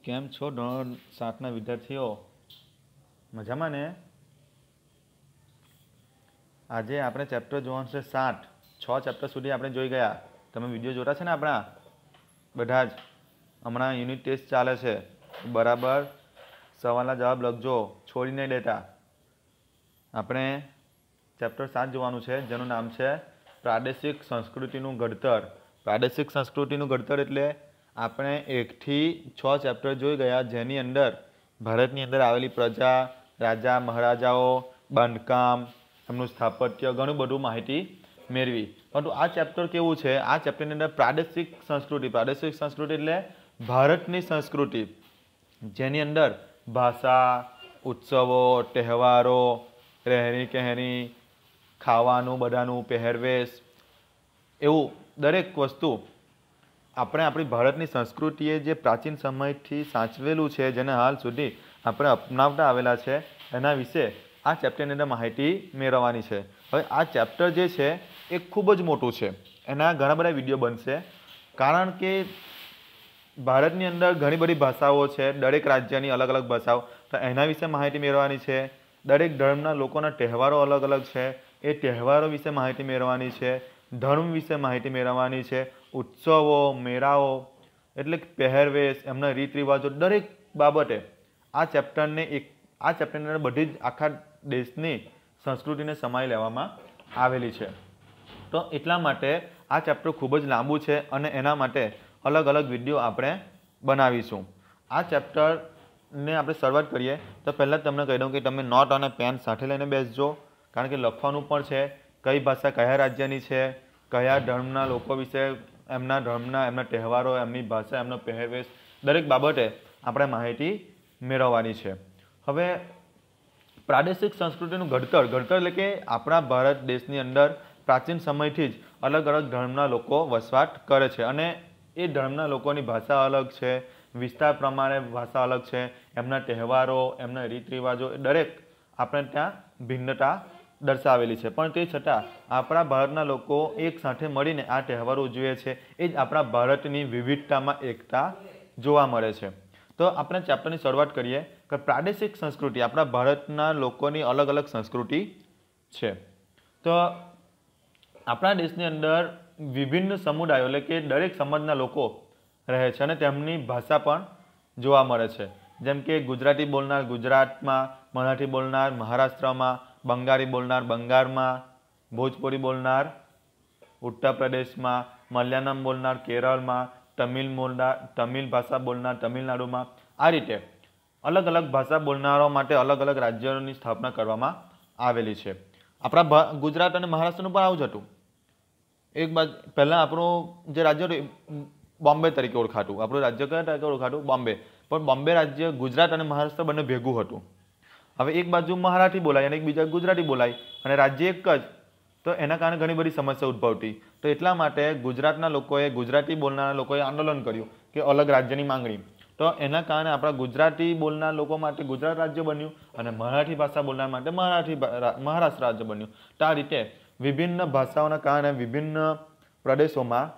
કેમ છો ધોરણ 7ના વિદ્યાર્થીઓ? મજામાં ને? આજે આપણે ચેપ્ટર જોવાનું છે 7. 6 ચેપ્ટર સુધી આપણે જોઈ ગયા. તમે વિડીયો જોતા છે ને આપણા બધા જ? હમણાં યુનિટ ટેસ્ટ ચાલે છે, બરાબર સવાલના જવાબ લખજો, છોડી નહીં દેતા. આપણે ચેપ્ટર 7 જોવાનું છે, જેનું નામ છે પ્રાદેશિક સંસ્કૃતિનું ઘડતર. પ્રાદેશિક સંસ્કૃતિનું ઘડતર એટલે આપણે 1 થી 6 ચેપ્ટર જોઈ ગયા, જેની અંદર ભારતની અંદર આવેલી પ્રજા, રાજા મહારાજાઓ, બાંધકામ, એમનું સ્થાપત્ય, ઘણું બધું માહિતી મેળવી. પરંતુ આ ચેપ્ટર કેવું છે? આ ચેપ્ટરની અંદર પ્રાદેશિક સંસ્કૃતિ. પ્રાદેશિક સંસ્કૃતિ એટલે ભારતની સંસ્કૃતિ, જેની અંદર ભાષા, ઉત્સવો, તહેવારો, રહેણી કહેણી, ખાવાનું, બધાનું પહેરવેશ, એવું દરેક વસ્તુ આપણે આપણી ભારતની સંસ્કૃતિએ જે પ્રાચીન સમયથી સાચવેલું છે, જેને હાલ સુધી આપણે અપનાવતા આવેલા છે, એના વિશે આ ચેપ્ટરની અંદર માહિતી મેળવવાની છે. હવે આ ચેપ્ટર જે છે એ ખૂબ જ મોટું છે, એના ઘણા બધા વિડીયો બનશે, કારણ કે ભારતની અંદર ઘણી બધી ભાષાઓ છે, દરેક રાજ્યની અલગ અલગ ભાષાઓ, તો એના વિશે માહિતી મેળવવાની છે. દરેક ધર્મના લોકોના તહેવારો અલગ અલગ છે, એ તહેવારો વિશે માહિતી મેળવવાની છે. ધર્મ વિશે માહિતી મેળવવાની છે. ઉત્સવો, મેળાઓ, એટલે પહેરવેશ, એમના રીત રિવાજો, દરેક બાબતે આ ચેપ્ટરની અંદર બધી જ આખા દેશની સંસ્કૃતિને સમાઈ લેવામાં આવેલી છે. તો એટલા માટે આ ચેપ્ટર ખૂબ જ લાંબુ છે અને એના માટે અલગ અલગ વિડીયો આપણે બનાવીશું. આ ચેપ્ટરને આપણે શરૂઆત કરીએ તો પહેલાં તમને કહી દઉં કે તમે નોટ અને પેન સાથે લઈને બેસજો, કારણ કે લખવાનું પણ છે. કઈ ભાષા કયા રાજ્યની છે, કયા ધર્મના લોકો વિશે, એમના ધર્મના, એમના તહેવારો, એમની ભાષા, એમનો પહેરવેશ, દરેક બાબતે આપણે માહિતી મેળવવાની છે. હવે પ્રાદેશિક સંસ્કૃતિનું ઘડતર. ઘડતર એટલે કે આપણા ભારત દેશની અંદર પ્રાચીન સમયથી જ અલગ અલગ ધર્મના લોકો વસવાટ કરે છે અને એ ધર્મના લોકોની ભાષા અલગ છે, વિસ્તાર પ્રમાણે ભાષા અલગ છે, એમના તહેવારો, એમના રીત રિવાજો, દરેક આપણે ત્યાં ભિન્નતા દર્શાવેલી છે. પણ તે છતાં આપણા ભારતના લોકો એક સાથે મળીને આ તહેવારો ઉજવે છે. એ જ આપણા ભારતની વિવિધતામાં એકતા જોવા મળે છે. તો આપણે ચેપ્ટરની શરૂઆત કરીએ કે પ્રાદેશિક સંસ્કૃતિ. આપણા ભારતના લોકોની અલગ અલગ સંસ્કૃતિ છે. તો આપણા દેશની અંદર વિભિન્ન સમુદાયો એટલે કે દરેક સમાજના લોકો રહે છે અને તેમની ભાષા પણ જોવા મળે છે. જેમ કે ગુજરાતી બોલનાર ગુજરાતમાં, મરાઠી બોલનાર મહારાષ્ટ્રમાં, બંગાળી બોલનાર બંગાળમાં, ભોજપુરી બોલનાર ઉત્તર પ્રદેશમાં, મલયાલમ બોલનાર કેરળમાં, તમિલ ભાષા બોલનાર તમિલનાડુમાં. આ રીતે અલગ અલગ ભાષા બોલનારો માટે અલગ અલગ રાજ્યોની સ્થાપના કરવામાં આવેલી છે. આપણા ગુજરાત અને મહારાષ્ટ્રનું પણ આવું જ હતું. એક બાજુ પહેલાં આપણું જે રાજ્ય હતું બોમ્બે તરીકે ઓળખાતું. આપણું રાજ્ય કયા તરીકે ઓળખાતું? બોમ્બે. પણ બોમ્બે રાજ્ય ગુજરાત અને મહારાષ્ટ્ર બંને ભેગું હતું. હવે એક બાજુ મરાઠી બોલાય અને એક બીજા ગુજરાતી બોલાય અને રાજ્ય એક જ, તો એના કારણે ઘણી બધી સમસ્યા ઉદ્ભવતી. તો એટલા માટે ગુજરાતના લોકોએ, ગુજરાતી બોલનારા લોકોએ આંદોલન કર્યું કે અલગ રાજ્યની માંગણી. તો એના કારણે આપણા ગુજરાતી બોલનાર લોકો માટે ગુજરાત રાજ્ય બન્યું અને મરાઠી ભાષા બોલનાર માટે મહારાષ્ટ્ર રાજ્ય બન્યું. તો આ રીતે વિભિન્ન ભાષાઓના કારણે વિભિન્ન પ્રદેશોમાં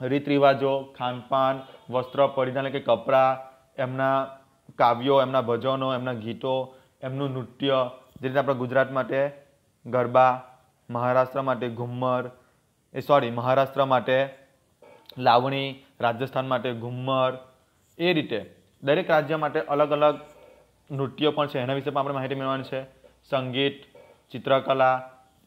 રીત રિવાજો, ખાનપાન, વસ્ત્ર પરિધાન એટલે કે કપડાં, એમના કાવ્યો, એમના ભજનો, એમના ગીતો, એમનું નૃત્ય, જે રીતે આપણા ગુજરાત માટે ગરબા, મહારાષ્ટ્ર માટે ઘુમ્મર, મહારાષ્ટ્ર માટે લાવણી, રાજસ્થાન માટે ઘુમ્મર, એ રીતે દરેક રાજ્ય માટે અલગ અલગ નૃત્યો પણ છે. એના વિશે પણ આપણે માહિતી મેળવવાની છે. સંગીત, ચિત્રકલા,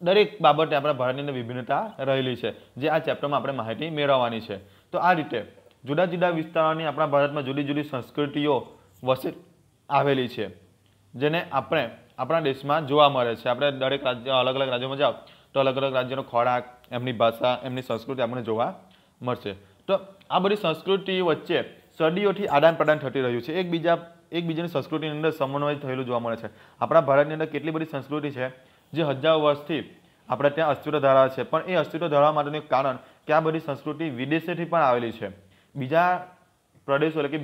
દરેક બાબતે આપણા ભારતની અંદર વિભિન્નતા રહેલી છે, જે આ ચેપ્ટરમાં આપણે માહિતી મેળવવાની છે. તો આ રીતે જુદા જુદા વિસ્તારોની આપણા ભારતમાં જુદી જુદી સંસ્કૃતિઓ વસે આવેલી છે, જેને આપણે આપણા દેશમાં જોવા મળે છે. આપણે દરેક રાજ્ય અલગ અલગ રાજ્યોમાં જાઓ તો અલગ અલગ રાજ્યનો ખોરાક, એમની ભાષા, એમની સંસ્કૃતિ આપણને જોવા મળશે. તો આ બધી સંસ્કૃતિ વચ્ચે સદીઓથી આદાન પ્રદાન થતી રહ્યું છે. એકબીજાની સંસ્કૃતિની અંદર સમન્વય થયેલું જોવા મળે છે. આપણા ભારતની અંદર કેટલી બધી સંસ્કૃતિ છે જે હજારો વર્ષથી આપણે ત્યાં અસ્તિત્વ ધરાવે છે. પણ એ અસ્તિત્વ ધરાવવા માટેનું એક કારણ કે આ બધી સંસ્કૃતિ વિદેશેથી પણ આવેલી છે. બીજા પ્રદેશો એટલે કે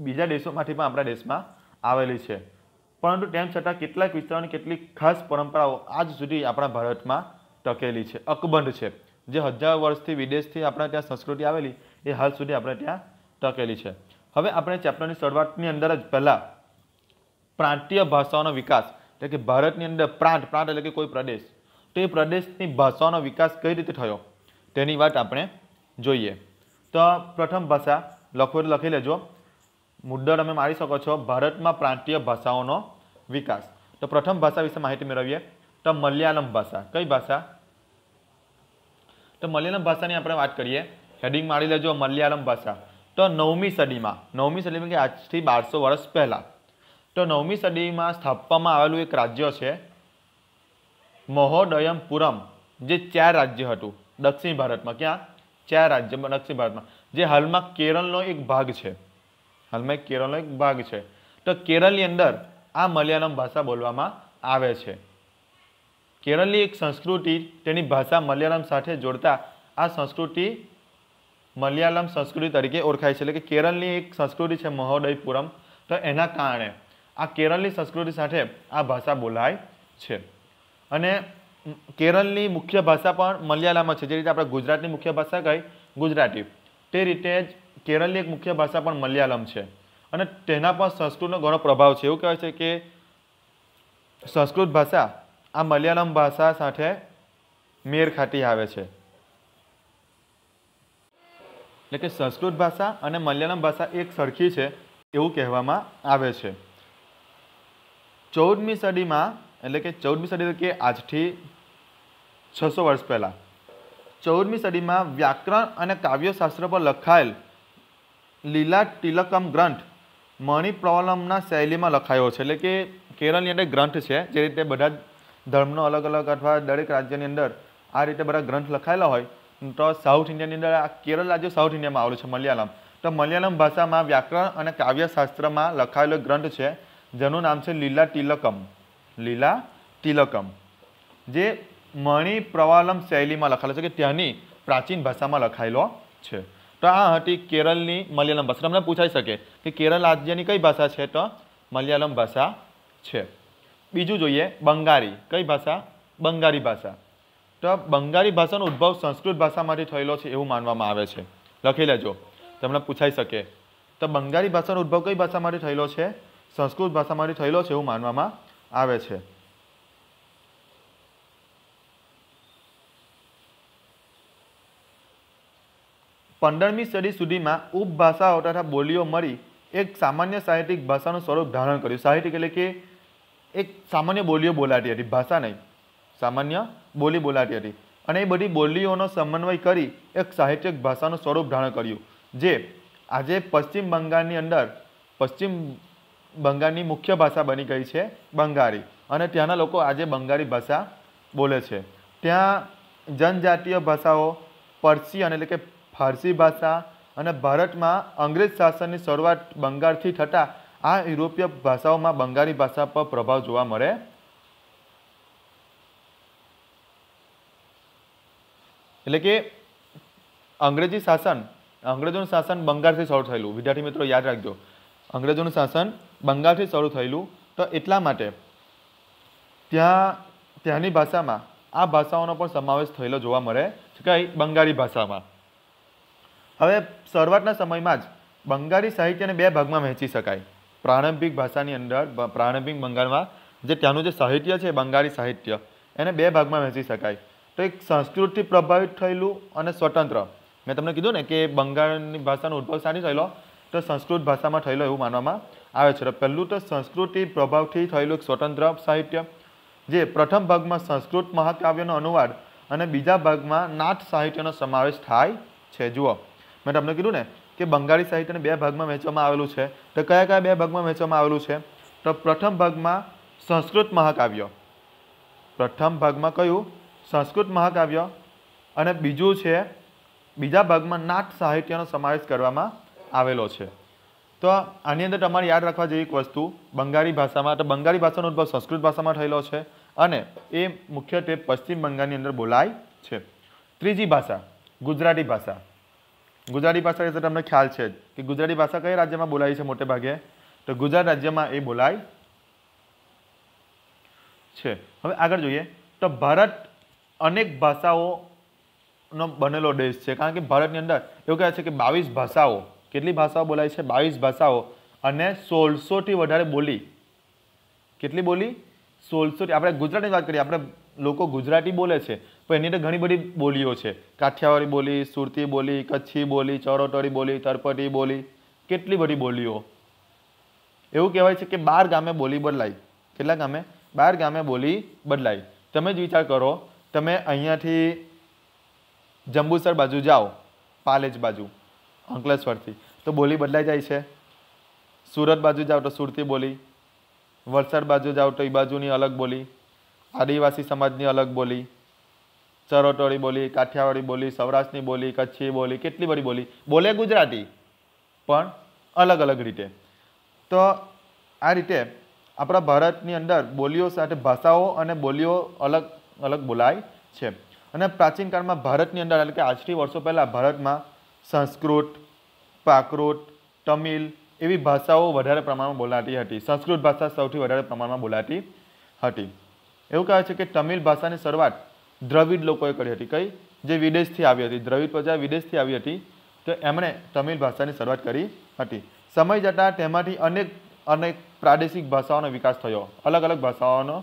બીજા દેશોમાંથી પણ આપણા દેશમાં આવેલી છે. પરંતુ તેમ છતાં કેટલાક વિસ્તારોની કેટલીક ખાસ પરંપરાઓ આજ સુધી આપણા ભારતમાં ટકેલી છે, અકબંધ છે. જે હજાર વર્ષથી વિદેશથી આપણા ત્યાં સંસ્કૃતિ આવેલી એ હાલ સુધી આપણે ત્યાં ટકેલી છે. હવે આપણે ચેપ્ટરની શરૂઆતની અંદર જ પહેલા પ્રાંતીય ભાષાઓનો વિકાસ એટલે કે ભારતની અંદર પ્રાંત એટલે કે કોઈ પ્રદેશ, તો એ પ્રદેશની ભાષાઓનો વિકાસ કઈ રીતે થયો તેની વાત આપણે જોઈએ. તો પ્રથમ ભાષા લખવું લખી લેજો, મુદ્દો તમે મારી શકો છો, ભારતમાં પ્રાંતીય ભાષાઓનો વિકાસ. તો પ્રથમ ભાષા વિશે માહિતી મેળવીએ. તો મલયાલમ ભાષા. કઈ ભાષા? તો મલયાલમ ભાષાની આપણે વાત કરીએ. હેડિંગ મારી લેજો, મલયાલમ ભાષા. તો 9મી સદીમાં કે આજથી 1200 વર્ષ પહેલા, તો 9મી સદીમાં સ્થાપવામાં આવેલું એક રાજ્ય છે મહોદયમપુરમ, જે 4 રાજ્ય હતું દક્ષિણ ભારતમાં. ક્યાં? 4 રાજ્ય દક્ષિણ ભારતમાં, જે હાલમાં કેરળનો એક ભાગ છે. તો કેરળની અંદર આ મલયાલમ ભાષા બોલવામાં આવે છે. કેરળની એક સંસ્કૃતિ, તેની ભાષા મલયાલમ સાથે જોડતા આ સંસ્કૃતિ મલયાલમ સંસ્કૃતિ તરીકે ઓળખાય છે. એટલે કે કેરળની એક સંસ્કૃતિ છે મહોદયપુરમ, તો એના કારણે આ કેરળની સંસ્કૃતિ સાથે આ ભાષા બોલાય છે. અને કેરળની મુખ્ય ભાષા પણ મલયાલમ છે. જે રીતે આપણે ગુજરાતની મુખ્ય ભાષા કઈ ગુજરાતી, તે રીતે જ કેરળની એક મુખ્ય ભાષા પણ મલયાલમ છે. અને તેના પર સંસ્કૃતનો ઘણો પ્રભાવ છે. એવું કહેવાય છે કે સંસ્કૃત ભાષા આ મલયાલમ ભાષા સાથે મેળ ખાતી આવે છે. એટલે કે સંસ્કૃત ભાષા અને મલયાલમ ભાષા એક સરખી છે એવું કહેવામાં આવે છે. 14મી સદીમાં એટલે કે આજથી 600 વર્ષ પહેલા 14મી સદીમાં વ્યાકરણ અને કાવ્યશાસ્ત્ર પર લખાયેલ લીલા તિલકમ ગ્રંથ મણિપ્રવલમના શૈલીમાં લખાયો છે. એટલે કે કેરળની અંદર ગ્રંથ છે, જે રીતે બધા ધર્મનો અલગ અલગ અથવા દરેક રાજ્યની અંદર આ રીતે બધા ગ્રંથ લખાયેલા હોય, તો સાઉથ ઇન્ડિયાની અંદર આ કેરળ રાજ્ય સાઉથ ઇન્ડિયામાં આવેલું છે મલયાલમ. તો મલયાલમ ભાષામાં વ્યાકરણ અને કાવ્યશાસ્ત્રમાં લખાયેલો ગ્રંથ છે જેનું નામ છે લીલા તિલકમ, જે મણિપ્રવાલમ શૈલીમાં લખાયેલો છે, કે ત્યાંની પ્રાચીન ભાષામાં લખાયેલો છે. તો આ હતી કેરળની મલયાલમ ભાષા. તમને પૂછાઈ શકે કે કેરળ રાજ્યની કઈ ભાષા છે? તો મલયાલમ ભાષા છે. બીજું જોઈએ બંગાળી. કઈ ભાષા? બંગાળી ભાષા. તો બંગાળી ભાષાનો ઉદ્ભવ સંસ્કૃત ભાષામાંથી થયેલો છે એવું માનવામાં આવે છે. લખી લેજો, તમને પૂછાઈ શકે. તો બંગાળી ભાષાનો ઉદ્ભવ કઈ ભાષામાંથી થયેલો છે? સંસ્કૃત ભાષામાંથી થયેલો છે એવું માનવામાં આવે છે. પંદરમી સદી સુધીમાં ઉપભાષાઓ તથા બોલીઓ મળી એક સામાન્ય સાહિત્યિક ભાષાનું સ્વરૂપ ધારણ કર્યું. સાહિત્યિક એટલે કે એક સામાન્ય બોલીઓ બોલાતી હતી, ભાષા નહીં, સામાન્ય બોલી બોલાતી હતી. અને એ બધી બોલીઓનો સમન્વય કરી એક સાહિત્યિક ભાષાનું સ્વરૂપ ધારણ કર્યું, જે આજે પશ્ચિમ બંગાળની મુખ્ય ભાષા બની ગઈ છે બંગાળી. અને ત્યાંના લોકો આજે બંગાળી ભાષા બોલે છે. ત્યાં જનજાતીય ભાષાઓ પર્શિયન એટલે કે ફારસી ભાષા અને ભારતમાં અંગ્રેજ શાસનની શરૂઆત બંગાળથી થતાં આ યુરોપીય ભાષાઓમાં બંગાળી ભાષા પર પ્રભાવ જોવા મળે. એટલે કે અંગ્રેજોનું શાસન બંગાળથી શરૂ થયેલું. વિદ્યાર્થી મિત્રો યાદ રાખજો, અંગ્રેજોનું શાસન બંગાળથી શરૂ થયેલું. તો એટલા માટે ત્યાંની ભાષામાં આ ભાષાઓનો પણ સમાવેશ થયેલો જોવા મળે છે, કઈ બંગાળી ભાષામાં. હવે શરૂઆતના સમયમાં જ બંગાળી સાહિત્યને 2 ભાગમાં વહેંચી શકાય. પ્રારંભિક ભાષાની અંદર પ્રારંભિક બંગાળમાં જે ત્યાંનું જે સાહિત્ય છે બંગાળી સાહિત્ય, એને 2 ભાગમાં વહેંચી શકાય. તો એક સંસ્કૃતથી પ્રભાવિત થયેલું અને સ્વતંત્ર. મેં તમને કીધું ને કે બંગાળની ભાષાનો ઉદ્ભવ શાથી થયેલો? તો સંસ્કૃત ભાષામાં થયેલો એવું માનવામાં આવે છે. પહેલું તો સંસ્કૃતિ પ્રભાવથી થયેલું એક સ્વતંત્ર સાહિત્ય, જે પ્રથમ ભાગમાં સંસ્કૃત મહાકાવ્યનો અનુવાદ અને બીજા ભાગમાં નાથ સાહિત્યનો સમાવેશ થાય છે. જુઓ, મેં તમને કીધું ને કે બંગાળી સાહિત્યને 2 ભાગમાં વહેંચવામાં આવેલું છે. તો કયા 2 ભાગમાં વહેંચવામાં આવેલું છે? તો પ્રથમ ભાગમાં સંસ્કૃત મહાકાવ્ય, પ્રથમ ભાગમાં કયું? સંસ્કૃત મહાકાવ્ય. અને બીજા ભાગમાં નાથ સાહિત્યનો સમાવેશ કરવામાં આવેલો છે. તો આની અંદર તમારે યાદ રાખવા જેવી એક વસ્તુ, બંગાળી ભાષામાં, તો બંગાળી ભાષાનો ઉદ્ભવ સંસ્કૃત ભાષામાં થયેલો છે અને એ મુખ્યત્વે પશ્ચિમ બંગાળની અંદર બોલાય છે. ત્રીજી ભાષા ગુજરાતી ભાષા. ગુજરાતી ભાષા વિશે તમને ખ્યાલ છે કે ગુજરાતી ભાષા કઈ રાજ્યમાં બોલાય છે? મોટે ભાગે તો ગુજરાત રાજ્યમાં એ બોલાય છે. હવે આગળ જોઈએ તો ભારત અનેક ભાષાઓનો બનેલો દેશ છે, કારણ કે ભારતની અંદર એવું કહે છે કે 22 ભાષાઓ કેટલી ભાષાઓ બોલાય છે? 22 ભાષાઓ અને 1600 થી વધારે બોલી. કેટલી બોલી? 1600 થી. આપણે ગુજરાતીની વાત કરીએ, આપણે લોકો ગુજરાતી બોલે છે પણ એની અંદર ઘણી બધી બોલીઓ છે. કાઠિયાવાડી બોલી, સુરતી બોલી, કચ્છી બોલી, ચરોતરી બોલી, તરપટી બોલી, કેટલી બધી બોલીઓ. એવું કહેવાય છે કે 12 ગામે બોલી બદલાય. કેટલા ગામે? 12 ગામે બોલી બદલાય. તમે જ વિચાર કરો, તમે અહીંયાથી જંબુસર બાજુ જાઓ, પાલેજ બાજુ, અંકલેશ્વરથી, તો બોલી બદલાઈ જાય છે. સુરત બાજુ જાઓ તો સુરતી બોલી, વલસાડ બાજુ જાઓ તો એ બાજુની અલગ બોલી, આદિવાસી સમાજની અલગ બોલી, ચરોતરી બોલી, કાઠિયાવાડી બોલી, સૌરાષ્ટ્રની બોલી, કચ્છી બોલી, કેટલી બધી બોલી. બોલે ગુજરાતી પણ અલગ અલગ રીતે. તો આ રીતે આપણા ભારતની અંદર બોલીઓ સાથે ભાષાઓ અને બોલીઓ અલગ અલગ બોલાય છે. અને પ્રાચીન કાળમાં ભારતની અંદર, એટલે કે આજથી વર્ષો પહેલાં ભારતમાં સંસ્કૃત, પ્રાકૃત, તમિલ એવી ભાષાઓ વધારે પ્રમાણમાં બોલાતી હતી. સંસ્કૃત ભાષા સૌથી વધારે પ્રમાણમાં બોલાતી હતી. એવું કહે છે કે તમિલ ભાષાની શરૂઆત દ્રવિડ લોકોએ કરી હતી. કઈ? જે વિદેશથી આવી હતી. દ્રવિડ પ્રજા વિદેશથી આવી હતી, તો એમણે તમિલ ભાષાની શરૂઆત કરી હતી. સમય જતાં તેમાંથી અનેક પ્રાદેશિક ભાષાઓનો વિકાસ થયો. અલગ અલગ ભાષાઓનો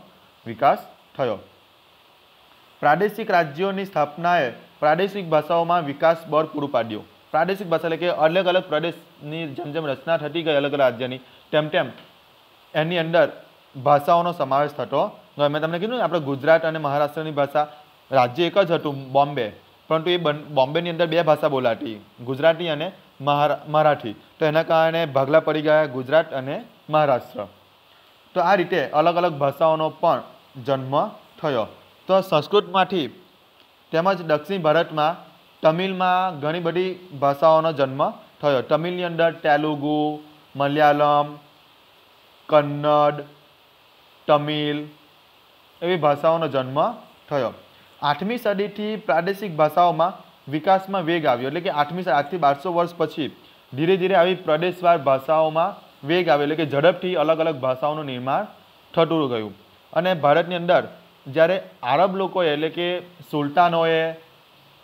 વિકાસ થયો. પ્રાદેશિક રાજ્યોની સ્થાપનાએ પ્રાદેશિક ભાષાઓમાં વિકાસ બળ પૂરું પાડ્યું. પ્રાદેશિક ભાષા એટલે કે અલગ અલગ પ્રદેશની જેમ જેમ રચના થતી ગઈ અલગ અલગ રાજ્યની, તેમ તેમ એની અંદર ભાષાઓનો સમાવેશ થતો. મેં તમને કીધું ને, આપણે ગુજરાત અને મહારાષ્ટ્રની ભાષા, રાજ્ય એક જ હતું બોમ્બે, પરંતુ એ બોમ્બેની અંદર 2 ભાષા બોલાતી, ગુજરાતી અને મરાઠી. તો એના કારણે ભાગલા પડી ગયા ગુજરાત અને મહારાષ્ટ્ર. તો આ રીતે અલગ અલગ ભાષાઓનો પણ જન્મ થયો. તો સંસ્કૃતમાંથી તેમજ દક્ષિણ ભારતમાં તમિલમાં ઘણી બધી ભાષાઓનો જન્મ થયો. તમિલની અંદર તેલુગુ, મલયાલમ, કન્નડ, તમિલ એવી ભાષાઓનો જન્મ થયો. 8મી સદીથી પ્રાદેશિક ભાષાઓમાં વિકાસમાં વેગ આવ્યો. એટલે કે 8મી સદી, આજથી 1200 વર્ષ પછી ધીરે ધીરે આવી પ્રદેશવાર ભાષાઓમાં વેગ આવ્યો. એટલે કે ઝડપથી અલગ અલગ ભાષાઓનું નિર્માણ થતું ગયું. અને ભારતની અંદર જ્યારે આરબ લોકોએ, એટલે કે સુલતાનોએ,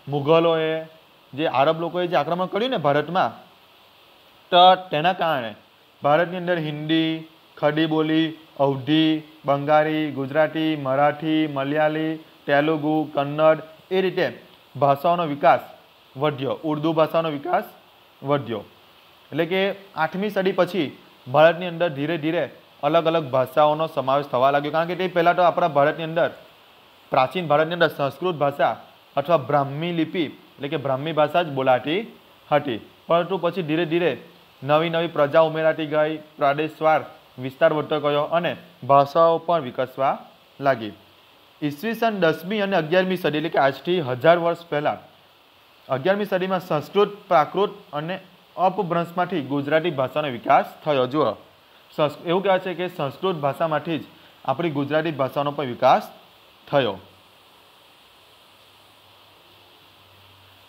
મુઘલોએ, જે આરબ લોકોએ જે આક્રમણ કર્યું ને ભારતમાં, તો તેના કારણે ભારતની અંદર હિન્દી, ખડી બોલી, અવધી, બંગાળી, ગુજરાતી, મરાઠી, મલયાલી, તેલુગુ, કન્નડ એ રીતે ભાષાઓનો વિકાસ વધ્યો. ઉર્દુ ભાષાનો વિકાસ વધ્યો. એટલે કે 8મી સદી પછી ભારતની અંદર ધીરે ધીરે અલગ અલગ ભાષાઓનો સમાવેશ થવા લાગ્યો. કારણ કે તે પહેલાં તો આપણા ભારતની અંદર, પ્રાચીન ભારતની અંદર સંસ્કૃત ભાષા અથવા બ્રાહ્મી લિપિ એટલે કે બ્રાહ્મી ભાષા જ બોલાતી હતી. પરંતુ પછી ધીરે ધીરે નવી નવી પ્રજા ઉમેરાતી ગઈ, પ્રાદેશવાર વિસ્તાર વધતો ગયો અને ભાષાઓ પણ વિકસવા લાગી. ઈસવીસન 10મી અને 11મી સદી, એટલે કે આજથી 1000 વર્ષ પહેલાં 11મી સદીમાં સંસ્કૃત, પ્રાકૃત અને અપભ્રંશમાંથી ગુજરાતી ભાષાનો વિકાસ થયો. જુઓ, એવું કહેવાય છે કે સંસ્કૃત ભાષામાંથી જ આપણી ગુજરાતી ભાષાનો પણ વિકાસ થયો.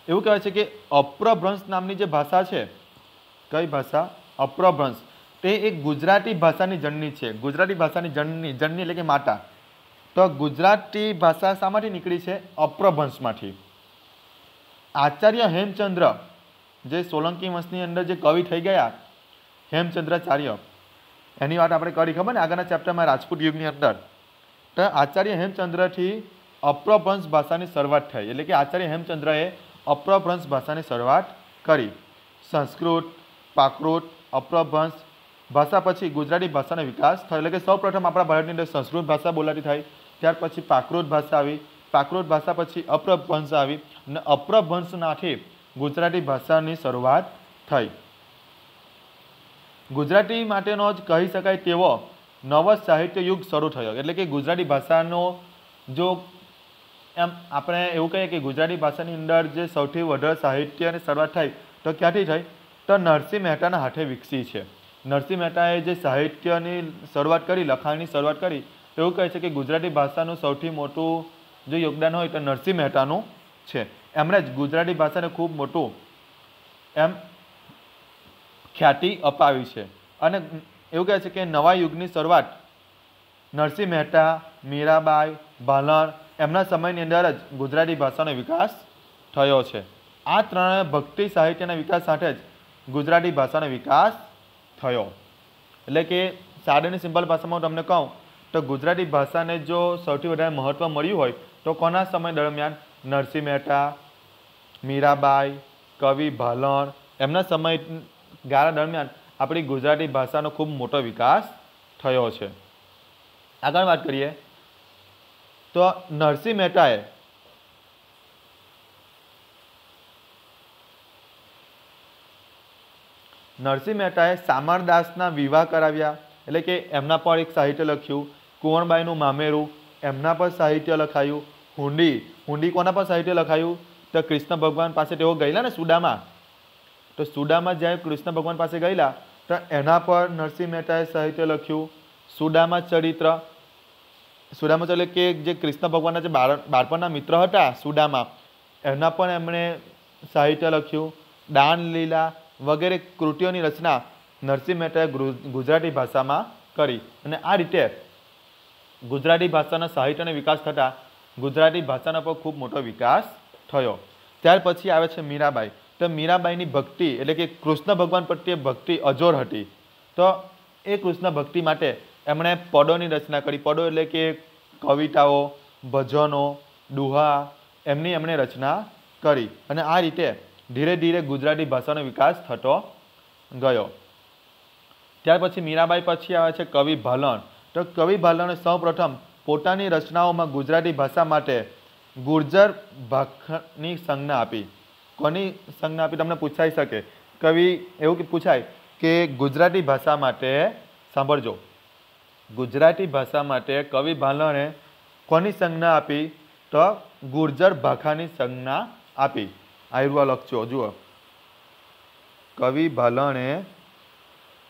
એવું કહેવાય છે કે અપ્રભ્રંશ નામની જે ભાષા છે, કઈ ભાષા? અપ્રભ્રંશ. તે એક ગુજરાતી ભાષાની જનની છે. ગુજરાતી ભાષાની જનની એટલે કે માતા. તો ગુજરાતી ભાષા શામાંથી નીકળી છે? અપ્રભ્રંશમાંથી. આચાર્ય હેમચંદ્ર, જે સોલંકી વંશની અંદર જે કવિ થઈ ગયા, હેમચંદ્રાચાર્ય, એની વાત આપણે કરી, ખબર ને આગળના ચેપ્ટરમાં, રાજપૂત યુગની અંદર. તો આચાર્ય હેમચંદ્રથી અપ્રભ્રંશ ભાષાની શરૂઆત થઈ. એટલે કે આચાર્ય હેમચંદ્રએ અપ્રભ્રંશ ભાષાની શરૂઆત કરી. સંસ્કૃત, પ્રાકૃત, અપ્રભ્રંશ ભાષા પછી ગુજરાતી ભાષાનો વિકાસ થયો. એટલે કે સૌપ્રથમ આપણા ભારતની અંદર સંસ્કૃત ભાષા બોલાતી થઈ, ત્યાર પછી પ્રાકૃત ભાષા આવી, પ્રાકૃત ભાષા પછી અપ્રભ્રંશ આવી અને અપ્રભ્રંશનાથી ગુજરાતી ભાષાની શરૂઆત થઈ. ગુજરાતી માટેનો જ કહી શકાય તેવો નવો સાહિત્ય યુગ શરૂ થયો. એટલે કે ગુજરાતી ભાષાનો જો એમ આપણે એવું કહીએ કે ગુજરાતી ભાષાની અંદર જે સૌથી વધારે સાહિત્યની શરૂઆત થઈ તો ક્યાંથી થઈ? તો નરસિંહ મહેતાના હાથે વિકસી છે. નરસિંહ મહેતાએ જે સાહિત્યની શરૂઆત કરી, લખાણની શરૂઆત કરી, એવું કહે છે કે ગુજરાતી ભાષાનું સૌથી મોટું જો યોગદાન હોય તો નરસિંહ મહેતાનું છે. એમણે જ ગુજરાતી ભાષાને ખૂબ મોટું એમ ખ્યાતિ અપાવી છે. અને એવું કહે છે કે નવા યુગની શરૂઆત નરસિંહ મહેતા, મીરાબાઈ, ભાલણ એમના સમયની અંદર જ ગુજરાતી ભાષાનો વિકાસ થયો છે. આ ત્રણેય ભક્તિ સાહિત્યના વિકાસ સાથે જ ગુજરાતી ભાષાનો વિકાસ થયો। એટલે કે સાદી અને સિમ્પલ ભાષામાં તમને કહું તો ગુજરાતી ભાષાને જો સૌથી વધારે મહત્વ મળ્યું હોય તો કોના સમય દરમિયાન? નરસિંહ મહેતા, મીરાબાઈ, કવિ ભાલણ એમના સમયગાળા દરમિયાન આપણી ગુજરાતી ભાષાનો ખૂબ મોટો વિકાસ થયો છે। આગળ વાત કરીએ તો નરસિંહ મહેતાએ શામળદાસના વિવાહ કરાવ્યા, એટલે કે એમના પર એક સાહિત્ય લખ્યું। કુંવરબાઈનું મામેરું એમના પર સાહિત્ય લખાયું। હુંડી કોના પર સાહિત્ય લખાયું? તો કૃષ્ણ ભગવાન પાસે તેઓ ગયેલા ને સુદામા, તો સુદામા જ્યારે કૃષ્ણ ભગવાન પાસે ગયેલા તો એના પર નરસિંહ મહેતાએ સાહિત્ય લખ્યું। સુદામા ચરિત્ર એટલે કે જે કૃષ્ણ ભગવાનના જે બાળપણના મિત્ર હતા સુદામા, એના પણ એમણે સાહિત્ય લખ્યું। દાન લીલા વગેરે કૃતિઓની રચના નરસિંહ મહેતાએ ગુજરાતી ભાષામાં કરી અને આ રીતે ગુજરાતી ભાષાના સાહિત્યનો વિકાસ થતાં ગુજરાતી ભાષાનો પર ખૂબ મોટો વિકાસ થયો। ત્યાર પછી આવે છે મીરાબાઈ। તો મીરાબાઈની ભક્તિ એટલે કે કૃષ્ણ ભગવાન પ્રત્યે ભક્તિ અજોડ હતી, તો એ કૃષ્ણ ભક્તિ માટે એમણે પદોની રચના કરી। પદો એટલે કે કવિતાઓ, ભજનો, દુહા એમની એમણે રચના કરી અને આ રીતે ધીરે ધીરે ગુજરાતી ભાષાનો વિકાસ થતો ગયો। ત્યાર પછી મીરાબાઈ પછી આવે છે કવિ ભાલણ। તો કવિ ભાલણે સૌપ્રથમ પોતાની રચનાઓમાં ગુજરાતી ભાષા માટે ગુર્જર ભાષાની સંજ્ઞા આપી। કોની સંજ્ઞા આપી તમને પૂછાઈ શકે? કવિ એવું કે પૂછાય કે ગુજરાતી ભાષા માટે, સાંભળજો, ગુજરાતી ભાષા માટે કવિ ભાલણે કોની સંજ્ઞા આપી? તો ગુર્જર ભાષાની સંજ્ઞા આપી। આયરુઆ લખજો, જુઓ, કવિ ભાલણે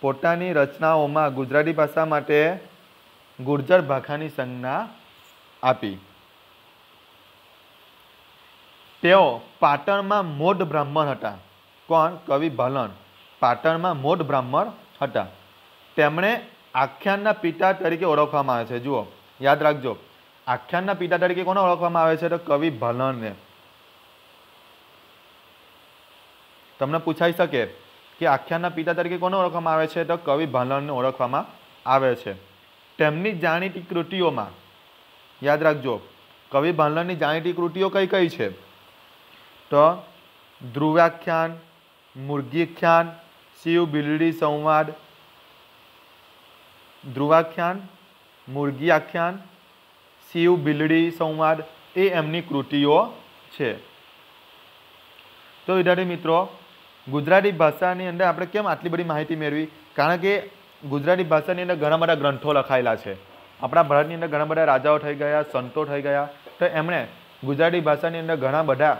પોતાની રચનાઓમાં ગુજરાતી ભાષા માટે ગુર્જર ભાષાની સંજ્ઞા આપી। તેઓ પાટણમાં મોઢ બ્રાહ્મણ હતા। કોણ? કવિ ભાલણ પાટણમાં મોઢ બ્રાહ્મણ હતા। તેમણે આખ્યાનના પિતા તરીકે ઓળખવામાં આવે છે। જુઓ, યાદ રાખજો, આખ્યાનના પિતા તરીકે કોને ઓળખવામાં આવે છે? તો કવિ ભાલણને। તમને પૂછાઈ શકે કે આખ્યાનના પિતા તરીકે કોને ઓળખવામાં આવે છે? તો કવિ ભાલણને ઓળખવામાં આવે છે। તેમની જાણીતી કૃતિઓમાં, યાદ રાખજો, કવિ ભાલણની જાણીતી કૃતિઓ કઈ કઈ છે? તો ધ્રુવાખ્યાન, મુર્ગીખ્યાન, શિવ બિલડી સંવાદ, ધ્રુવાખ્યાન, મુર્ગી આખ્યાન, શિવ બિલડી સંવાદ એ એમની કૃતિઓ છે। તો વિદ્યાર્થી મિત્રો, ગુજરાતી ભાષાની અંદર આપણે કેમ આટલી બધી માહિતી મેળવી? કારણ કે ગુજરાતી ભાષાની અંદર ઘણા બધા ગ્રંથો લખાયેલા છે। આપણા ભારતની અંદર ઘણા બધા રાજાઓ થઈ ગયા, સંતો થઈ ગયા, તો એમણે ગુજરાતી ભાષાની અંદર ઘણા બધા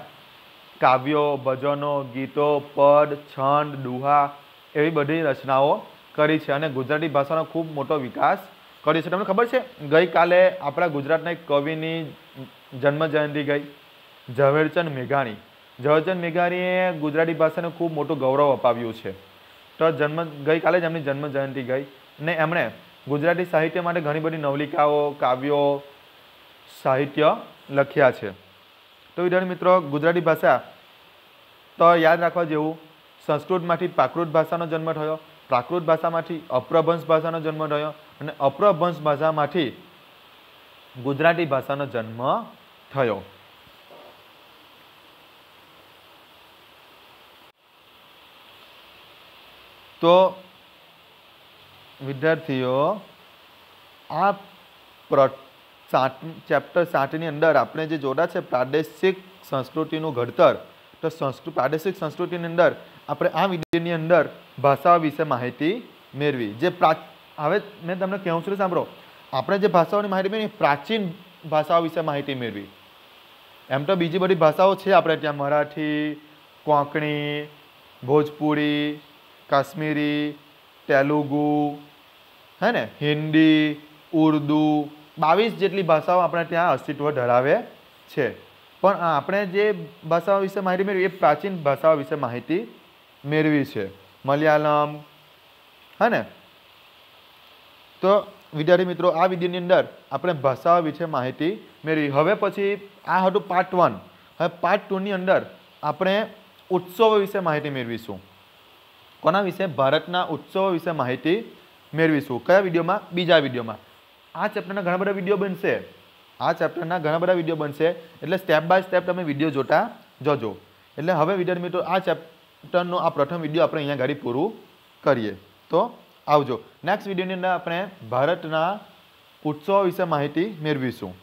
કાવ્યો, ભજનો, ગીતો, પદ, છંદ, દુહા એવી બધી રચનાઓ કરી છે અને ગુજરાતી ભાષાનો ખૂબ મોટો વિકાસ કર્યો છે। તમને ખબર છે ગઈકાલે આપણા ગુજરાતના એક કવિની જન્મ જયંતિ ગઈ, ઝવેરચંદ મેઘાણી। ઝવેરચંદ મેઘાણીએ ગુજરાતી ભાષાને ખૂબ મોટું ગૌરવ અપાવ્યું છે। તો ગઈકાલે જ એમની જન્મ જયંતિ ગઈ અને એમણે ગુજરાતી સાહિત્ય માટે ઘણી બધી નવલિકાઓ, કાવ્યો, સાહિત્ય લખ્યા છે। તો વિદ્યાર્થી મિત્રો, ગુજરાતી ભાષા તો યાદ રાખવા જેવું, સંસ્કૃતમાંથી પ્રાકૃત ભાષાનો જન્મ થયો, પ્રાકૃત ભાષામાંથી અપ્રભંશ ભાષાનો જન્મ થયો અને અપ્રભંશ ભાષામાંથી ગુજરાતી ભાષાનો જન્મ થયો। તો વિદ્યાર્થીઓ, આ ચેપ્ટર 7 ની અંદર આપણે જે જોડા છે પ્રાદેશિક સંસ્કૃતિનું ઘડતર, તો પ્રાદેશિક સંસ્કૃતિની અંદર આપણે આ વિડીયોની અંદર ભાષાઓ વિશે માહિતી મેળવી। જે હવે મેં તમને કહું છું, સાંભળો, આપણે જે ભાષાઓની માહિતી મેળવી પ્રાચીન ભાષાઓ વિશે માહિતી મેળવી। એમ તો બીજી બધી ભાષાઓ છે આપણે ત્યાં, મરાઠી, કોંકણી, ભોજપુરી, કાશ્મીરી, તેલુગુ, હે ને, હિન્દી, ઉર્દુ, 22 જેટલી ભાષાઓ આપણે ત્યાં અસ્તિત્વ ધરાવે છે। પણ આપણે જે ભાષાઓ વિશે માહિતી મેળવી એ પ્રાચીન ભાષાઓ વિશે માહિતી મેળવી છે, મલયાલમ, હે ને। તો વિદ્યાર્થી મિત્રો, આ વિડીયોની અંદર આપણે ભાષાઓ વિશે માહિતી મેળવી। હવે પછી આ હતું પાર્ટ 1। હવે પાર્ટ 2 ની અંદર આપણે ઉત્સવો વિશે માહિતી મેળવીશું। કોના વિશે? ભારતના ઉત્સવો વિશે માહિતી મેળવીશું. કયા વિડીયોમાં? બીજા વિડીયોમાં. આ ચેપ્ટરના ઘણા બધા વિડીયો બનશે. આ ચેપ્ટરના ઘણા બધા વિડીયો બનશે, એટલે સ્ટેપ બાય સ્ટેપ તમે વિડીયો જોતા જજો. એટલે હવે વિદ્યાર્થી મિત્રો આ ચેપ્ટરનો આ પ્રથમ વિડીયો આપણે અહીંયા ગાડી પૂરું કરીએ. તો આવજો. નેક્સ્ટ વિડીયોની અંદર આપણે ભારતના ઉત્સવો વિશે માહિતી મેળવીશું.